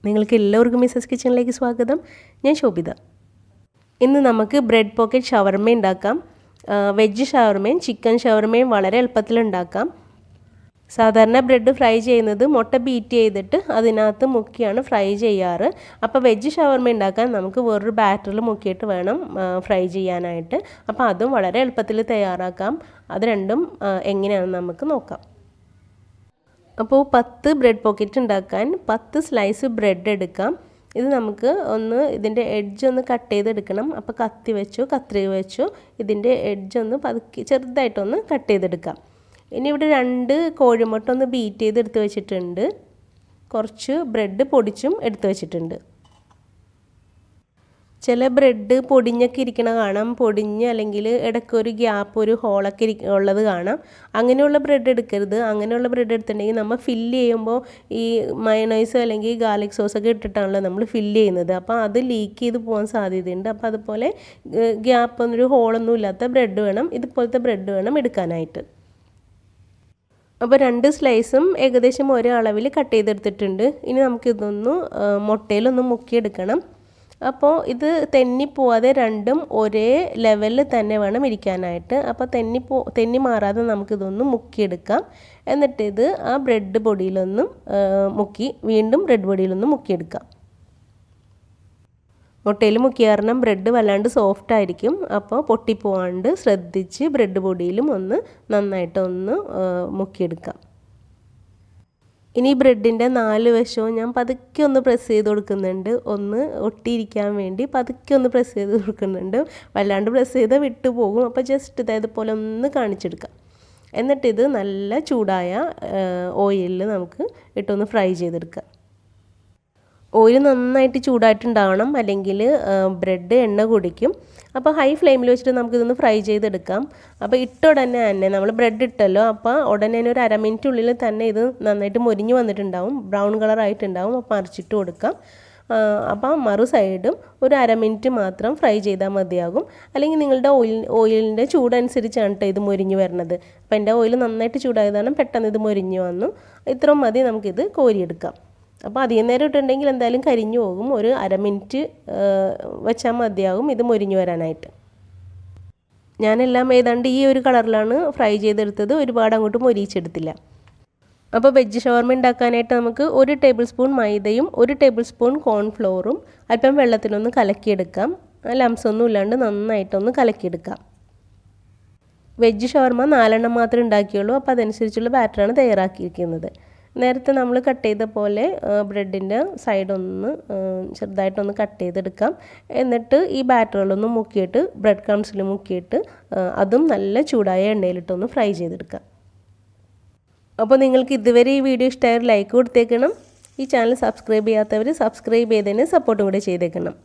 നിങ്ങൾക്ക് എല്ലാവർക്കും മിസസ് കിച്ചണിലേക്ക് സ്വാഗതം. ഞാൻ ശോഭിത. ഇന്ന് നമുക്ക് ബ്രെഡ് പോക്കറ്റ് ഷവർമ ഉണ്ടാക്കാം. വെജ് ഷവർമയും ചിക്കൻ ഷവർമയും വളരെ എളുപ്പത്തിൽ ഉണ്ടാക്കാം. സാധാരണ ബ്രെഡ് ഫ്രൈ ചെയ്യുന്നത് മുട്ട ബീറ്റ് ചെയ്തിട്ട് അതിനകത്ത് മുക്കിയാണ് ഫ്രൈ ചെയ്യാറ്. അപ്പോൾ വെജ് ഷവർമ ഉണ്ടാക്കാൻ നമുക്ക് വേറൊരു ബാറ്ററിൽ മുക്കിയിട്ട് വേണം ഫ്രൈ ചെയ്യാനായിട്ട്. അപ്പോൾ അതും വളരെ എളുപ്പത്തിൽ തയ്യാറാക്കാം. അത് രണ്ടും എങ്ങനെയാണെന്ന് നമുക്ക് നോക്കാം. അപ്പോൾ 10 ബ്രെഡ് പോക്കറ്റ് ഉണ്ടാക്കാൻ 10 സ്ലൈസ് ബ്രെഡ് എടുക്കാം. ഇത് നമുക്ക് ഇതിൻ്റെ എഡ്ജ് ഒന്ന് കട്ട് ചെയ്തെടുക്കണം. അപ്പോൾ കത്രിക വെച്ചോ ഇതിൻ്റെ എഡ്ജ് ഒന്ന് പതുക്കി ചെറുതായിട്ടൊന്ന് കട്ട് ചെയ്തെടുക്കാം. ഇനി ഇവിടെ 2 കോഴിമുട്ട ഒന്ന് ബീറ്റ് ചെയ്തെടുത്ത് വെച്ചിട്ടുണ്ട്. കുറച്ച് ബ്രെഡ് പൊടിച്ചും എടുത്ത് വെച്ചിട്ടുണ്ട്. ചില ബ്രെഡ് പൊടിഞ്ഞൊക്കെ ഇരിക്കണ കാണാം. പൊടിഞ്ഞ് അല്ലെങ്കിൽ ഇടയ്ക്കൊരു ഗ്യാപ്പ്, ഒരു ഹോളൊക്കെ ഉള്ളത് കാണാം. അങ്ങനെയുള്ള ബ്രെഡ് എടുക്കരുത്. അങ്ങനെയുള്ള ബ്രെഡ് എടുത്തിട്ടുണ്ടെങ്കിൽ നമ്മൾ ഫില്ല് ചെയ്യുമ്പോൾ ഈ മയണൈസ് അല്ലെങ്കിൽ ഗാർലിക് സോസൊക്കെ ഇട്ടിട്ടാണല്ലോ നമ്മൾ ഫില്ല് ചെയ്യുന്നത്. അപ്പോൾ അത് ലീക്ക് ചെയ്ത് പോകാൻ സാധ്യതയുണ്ട്. അപ്പോൾ അതുപോലെ ഗ്യാപ്പൊന്നൊരു ഹോളൊന്നും ഇല്ലാത്ത ബ്രെഡ് വേണം, ഇതുപോലത്തെ ബ്രെഡ് വേണം എടുക്കാനായിട്ട്. അപ്പോൾ 2 സ്ലൈസും ഏകദേശം ഒരേ അളവിൽ കട്ട് ചെയ്തെടുത്തിട്ടുണ്ട്. ഇനി നമുക്കിതൊന്ന് മുട്ടയിലൊന്ന് മുക്കിയെടുക്കണം. അപ്പോൾ ഇത് തെന്നിപ്പോവാതെ രണ്ടും ഒരേ ലെവലിൽ തന്നെ വേണം ഇരിക്കാനായിട്ട്. അപ്പോൾ തെന്നി മാറാതെ നമുക്കിതൊന്ന് മുക്കിയെടുക്കാം. എന്നിട്ട് ഇത് ആ ബ്രെഡ് പൊടിയിലൊന്നും വീണ്ടും ബ്രെഡ് പൊടിയിലൊന്നും മുക്കിയെടുക്കാം. മുട്ടയിൽ മുക്കിയ കാരണം ബ്രെഡ് വല്ലാണ്ട് സോഫ്റ്റ് ആയിരിക്കും. അപ്പോൾ പൊട്ടിപ്പോവാണ്ട് ശ്രദ്ധിച്ച് ബ്രെഡ് പൊടിയിലും നന്നായിട്ടൊന്ന് മുക്കിയെടുക്കാം. ഇനി ബ്രെഡിൻ്റെ 4 വശവും ഞാൻ പതുക്കെ ഒന്ന് പ്രസ് ചെയ്ത് കൊടുക്കുന്നുണ്ട്. ഒന്ന് ഒട്ടിയിരിക്കാൻ വേണ്ടി പതുക്കെ ഒന്ന് പ്രസ് ചെയ്ത് കൊടുക്കുന്നുണ്ട്. വല്ലാണ്ട് പ്രസ് ചെയ്താൽ വിട്ടു പോകും. അപ്പോൾ ജസ്റ്റ് ഇതേപോലെ ഒന്ന് കാണിച്ചെടുക്കാം. എന്നിട്ടിത് നല്ല ചൂടായ ഓയിലിൽ നമുക്ക് ഇട്ടൊന്ന് ഫ്രൈ ചെയ്തെടുക്കാം. ഓയിൽ നന്നായിട്ട് ചൂടായിട്ടുണ്ടാവണം, അല്ലെങ്കിൽ ബ്രെഡ് എണ്ണ കുടിക്കും. അപ്പോൾ ഹൈ ഫ്ലെയിമിൽ വെച്ചിട്ട് നമുക്കിതൊന്ന് ഫ്രൈ ചെയ്തെടുക്കാം. അപ്പോൾ ഉടനെ തന്നെ നമ്മൾ ബ്രെഡ് ഇട്ടല്ലോ, അപ്പോൾ ഉടനെ തന്നെ ഒരു 1/2 മിനിറ്റ് ഉള്ളിൽ തന്നെ ഇത് നന്നായിട്ട് മൊരിഞ്ഞ് വന്നിട്ടുണ്ടാവും, ബ്രൗൺ കളർ ആയിട്ടുണ്ടാവും. അപ്പോൾ മറിച്ചിട്ട് കൊടുക്കാം. അപ്പോൾ മറു സൈഡും ഒരു 1/2 മിനിറ്റ് മാത്രം ഫ്രൈ ചെയ്താൽ മതിയാകും. അല്ലെങ്കിൽ നിങ്ങളുടെ ഓയിലിൻ്റെ ചൂടനുസരിച്ചാണ് കേട്ടോ ഇത് മൊരിഞ്ഞ് വരണത്. അപ്പോൾ എൻ്റെ ഓയിൽ നന്നായിട്ട് ചൂടായതാണ് പെട്ടെന്ന് ഇത് മൊരിഞ്ഞ് വന്നു. ഇത്രയും മതി, നമുക്കിത് കോരിയെടുക്കാം. അപ്പോൾ അധികം നേരം ഇട്ടുണ്ടെങ്കിൽ എന്തായാലും കരിഞ്ഞു പോകും. ഒരു 1/2 മിനിറ്റ് വെച്ചാൽ മതിയാകും ഇത് മൊരിഞ്ഞു വരാനായിട്ട്. ഞാനെല്ലാം ഏതാണ്ട് ഈ ഒരു കളറിലാണ് ഫ്രൈ ചെയ്തെടുത്തത്, ഒരുപാട് അങ്ങോട്ട് മൊരിയിച്ചെടുത്തില്ല. അപ്പോൾ വെജ് ഷവർമ ഉണ്ടാക്കാനായിട്ട് നമുക്ക് 1 ടേബിൾ സ്പൂൺ മൈദയും 1 ടേബിൾ സ്പൂൺ കോൺഫ്ലോറും അല്പം വെള്ളത്തിലൊന്ന് കലക്കിയെടുക്കാം. ലംസ് ഒന്നും ഇല്ലാണ്ട് നന്നായിട്ടൊന്ന് കലക്കിയെടുക്കാം. വെജ് ഷവർമ 4 എണ്ണം മാത്രമേ ഉണ്ടാക്കിയുള്ളൂ. അപ്പോൾ അതനുസരിച്ചുള്ള ബാറ്ററാണ് തയ്യാറാക്കിയിരിക്കുന്നത്. നേരത്തെ നമ്മൾ കട്ട് ചെയ്ത പോലെ ബ്രെഡിൻ്റെ സൈഡൊന്ന് ചെറുതായിട്ടൊന്ന് കട്ട് ചെയ്തെടുക്കാം. എന്നിട്ട് ഈ ബാറ്ററിലൊന്ന് മുക്കിയിട്ട് ബ്രെഡ് ക്രംസിൽ മുക്കിയിട്ട് അതും നല്ല ചൂടായ എണ്ണയിലിട്ടൊന്ന് ഫ്രൈ ചെയ്തെടുക്കാം. അപ്പോൾ നിങ്ങൾക്ക് ഇതുവരെ ഈ വീഡിയോ ഇഷ്ടമായ ലൈക്ക് കൊടുത്തേക്കണം. ഈ ചാനൽ സബ്സ്ക്രൈബ് ചെയ്യാത്തവർ സബ്സ്ക്രൈബ് ചെയ്തതിന് സപ്പോർട്ടും കൂടെ ചെയ്തേക്കണം.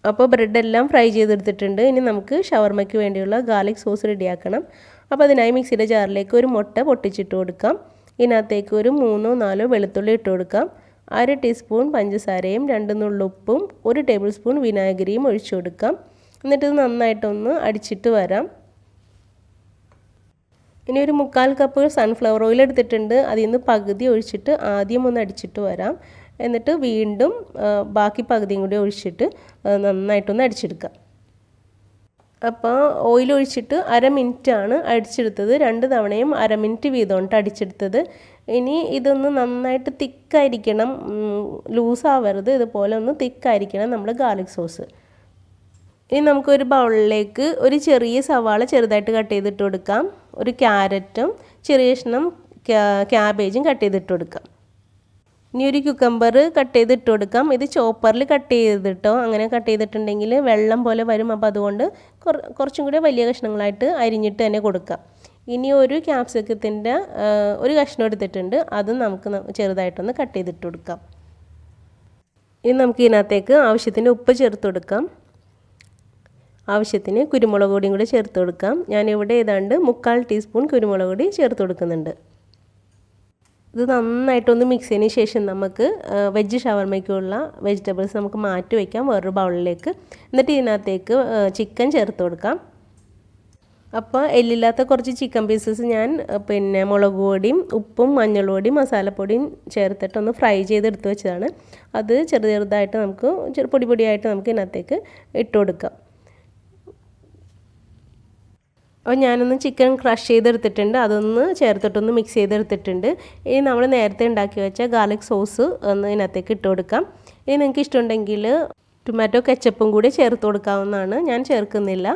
അപ്പോൾ ബ്രെഡെല്ലാം ഫ്രൈ ചെയ്തെടുത്തിട്ടുണ്ട്. ഇനി നമുക്ക് ഷവർമയ്ക്ക് വേണ്ടിയുള്ള ഗാർലിക് സോസ് റെഡിയാക്കണം. അപ്പോൾ അതിനായി മിക്സിയുടെ ജാറിലേക്ക് ഒരു മുട്ട പൊട്ടിച്ചിട്ട് കൊടുക്കാം. ഇതിനകത്തേക്ക് ഒരു 3-4 വെളുത്തുള്ളി ഇട്ട് കൊടുക്കാം. 1/2 ടീസ്പൂൺ പഞ്ചസാരയും 2 നുള്ളുപ്പും 1 ടേബിൾ സ്പൂൺ വിനാഗിരിയും ഒഴിച്ചു കൊടുക്കാം. എന്നിട്ട് ഇത് നന്നായിട്ടൊന്ന് അടിച്ചിട്ട് വരാം. ഇനി ഒരു 1/4 കപ്പ് സൺഫ്ലവർ ഓയിൽ എടുത്തിട്ടുണ്ട്. അതിൽ നിന്ന് പകുതി ഒഴിച്ചിട്ട് ആദ്യം ഒന്ന് അടിച്ചിട്ട് വരാം. എന്നിട്ട് വീണ്ടും ബാക്കി പകുതിയും കൂടി ഒഴിച്ചിട്ട് നന്നായിട്ടൊന്ന് അടിച്ചെടുക്കാം. അപ്പോൾ ഓയിൽ ഒഴിച്ചിട്ട് 1/2 മിനിറ്റാണ് അടിച്ചെടുത്തത്. 2 തവണയും 1/2 മിനിറ്റ് വീതമുണ്ട് അടിച്ചെടുത്തത്. ഇനി ഇതൊന്ന് നന്നായിട്ട് തിക്കായിരിക്കണം, ലൂസാവരുത്. ഇതുപോലെ ഒന്ന് തിക്കായിരിക്കണം നമ്മുടെ ഗാർലിക് സോസ്. ഇനി നമുക്കൊരു ബൗളിലേക്ക് ഒരു ചെറിയ സവാള ചെറുതായിട്ട് കട്ട് ചെയ്തിട്ട് കൊടുക്കാം. ഒരു ക്യാരറ്റും ചെറിയ കഷ്ണം ക്യാബേജും കട്ട് ചെയ്തിട്ട് കൊടുക്കാം. ഇനി ഒരു ക്യുക്കമ്പർ കട്ട് ചെയ്തിട്ട് കൊടുക്കാം. ഇത് ചോപ്പറിൽ കട്ട് ചെയ്തിട്ടോ, അങ്ങനെ കട്ട് ചെയ്തിട്ടുണ്ടെങ്കിൽ വെള്ളം പോലെ വരും. അപ്പോൾ അതുകൊണ്ട് കുറച്ചും കൂടി വലിയ കഷ്ണങ്ങളായിട്ട് അരിഞ്ഞിട്ട് തന്നെ കൊടുക്കാം. ഇനി ഒരു ക്യാപ്സിക്കത്തിൻ്റെ ഒരു കഷ്ണം എടുത്തിട്ടുണ്ട്, അതും നമുക്ക് ചെറുതായിട്ടൊന്ന് കട്ട് ചെയ്തിട്ട് കൊടുക്കാം. ഇനി നമുക്ക് ഇതിനകത്തേക്ക് ആവശ്യത്തിന് ഉപ്പ് ചേർത്ത് കൊടുക്കാം. ആവശ്യത്തിന് കുരുമുളക് പൊടിയും കൂടി ചേർത്ത് കൊടുക്കാം. ഞാനിവിടെ ഏതാണ്ട് 1/4 ടീസ്പൂൺ കുരുമുളക് പൊടി ചേർത്ത് കൊടുക്കുന്നുണ്ട്. ഇത് നന്നായിട്ടൊന്ന് മിക്സ് ചെയ്തതിന് ശേഷം നമുക്ക് വെജ് ഷവർമയ്ക്കുള്ള വെജിറ്റബിൾസ് നമുക്ക് മാറ്റി വയ്ക്കാം വേറൊരു ബൗളിലേക്ക്. എന്നിട്ട് ഇതിനകത്തേക്ക് ചിക്കൻ ചേർത്ത് കൊടുക്കാം. അപ്പോൾ എല്ലില്ലാത്ത കുറച്ച് ചിക്കൻ പീസസ് ഞാൻ പിന്നെ മുളക് പൊടിയും ഉപ്പും മഞ്ഞൾപ്പൊടിയും മസാലപ്പൊടിയും ചേർത്തിട്ടൊന്ന് ഫ്രൈ ചെയ്തെടുത്ത് വെച്ചതാണ്. അത് ചെറുതായിട്ട് നമുക്ക് പൊടി പൊടിയായിട്ട് നമുക്ക് ഇതിനകത്തേക്ക് ഇട്ട് കൊടുക്കാം. അപ്പോൾ ഞാനൊന്ന് ചിക്കൻ ക്രഷ് ചെയ്തെടുത്തിട്ടുണ്ട്, അതൊന്ന് ചേർത്തിട്ടൊന്ന് മിക്സ് ചെയ്തെടുത്തിട്ടുണ്ട്. ഇനി നമ്മൾ നേരത്തെ ഉണ്ടാക്കി വെച്ച ഗാർലിക് സോസ് ഒന്ന് ഇതിനകത്തേക്ക് ഇട്ട് കൊടുക്കാം. ഇനി നിങ്ങൾക്ക് ഇഷ്ടമുണ്ടെങ്കിൽ ടൊമാറ്റോ കെച്ചപ്പും കൂടി ചേർത്ത് കൊടുക്കാവുന്നതാണ്. ഞാൻ ചേർക്കുന്നില്ല.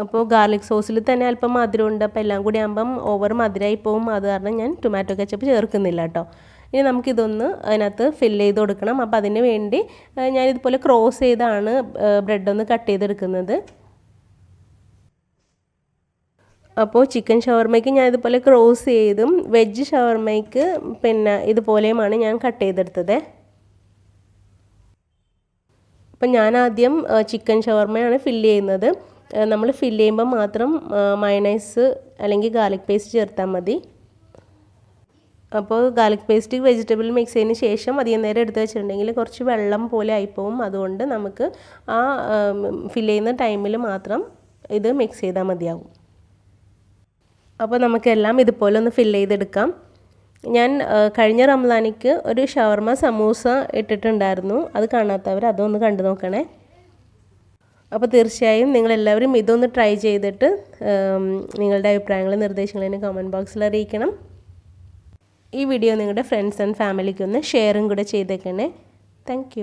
അപ്പോൾ ഗാർലിക് സോസിൽ തന്നെ അല്പം മധുരമുണ്ട്, അപ്പോൾ എല്ലാം കൂടി ആകുമ്പം ഓവർ മധുരമായി പോകും. അത് കാരണം ഞാൻ ടൊമാറ്റോ കെച്ചപ്പ് ചേർക്കുന്നില്ല കേട്ടോ. ഇനി നമുക്കിതൊന്ന് അതിനകത്ത് ഫില്ല് ചെയ്ത് കൊടുക്കണം. അപ്പോൾ അതിന് വേണ്ടി ഞാനിതുപോലെ ക്രോസ് ചെയ്താണ് ബ്രെഡൊന്ന് കട്ട് ചെയ്തെടുക്കുന്നത്. അപ്പോൾ ചിക്കൻ ഷവർമയ്ക്ക് ഞാൻ ഇതുപോലെ ക്രോസ് ചെയ്തും വെജ് ഷവർമയ്ക്ക് പിന്നെ ഇതുപോലെയുമാണ് ഞാൻ കട്ട് ചെയ്തെടുത്തത്. അപ്പം ഞാൻ ആദ്യം ചിക്കൻ ഷവർമയാണ് ഫില്ല് ചെയ്യുന്നത്. നമ്മൾ ഫില്ല് ചെയ്യുമ്പോൾ മാത്രം മയണൈസ് അല്ലെങ്കിൽ ഗാർലിക് പേസ്റ്റ് ചേർത്താൽ മതി. അപ്പോൾ ഗാർലിക് പേസ്റ്റ് വെജിറ്റബിൾ മിക്സ് ചെയ്തതിന് ശേഷം അധികം നേരം എടുത്ത് വെച്ചിട്ടുണ്ടെങ്കിൽ കുറച്ച് വെള്ളം പോലെ ആയിപ്പോവും. അതുകൊണ്ട് നമുക്ക് ആ ഫില്ല് ചെയ്യുന്ന ടൈമിൽ മാത്രം ഇത് മിക്സ് ചെയ്താൽ മതിയാവും. അപ്പോൾ നമുക്കെല്ലാം ഇതുപോലെ ഒന്ന് ഫില്ല് ചെയ്തെടുക്കാം. ഞാൻ കഴിഞ്ഞ റംസാനിക്ക് ഒരു ഷവർമ സമൂസ ഇട്ടിട്ടുണ്ടായിരുന്നു. അത് കാണാത്തവർ അതൊന്ന് കണ്ടു നോക്കണേ. അപ്പോൾ തീർച്ചയായും നിങ്ങളെല്ലാവരും ഇതൊന്ന് ട്രൈ ചെയ്തിട്ട് നിങ്ങളുടെ അഭിപ്രായങ്ങളും നിർദ്ദേശങ്ങളും കമൻറ്റ് ബോക്സിൽ അറിയിക്കണം. ഈ വീഡിയോ നിങ്ങളുടെ ഫ്രണ്ട്സ് ആൻഡ് ഫാമിലിക്കൊന്ന് ഷെയറും കൂടെ ചെയ്തേക്കണേ. താങ്ക്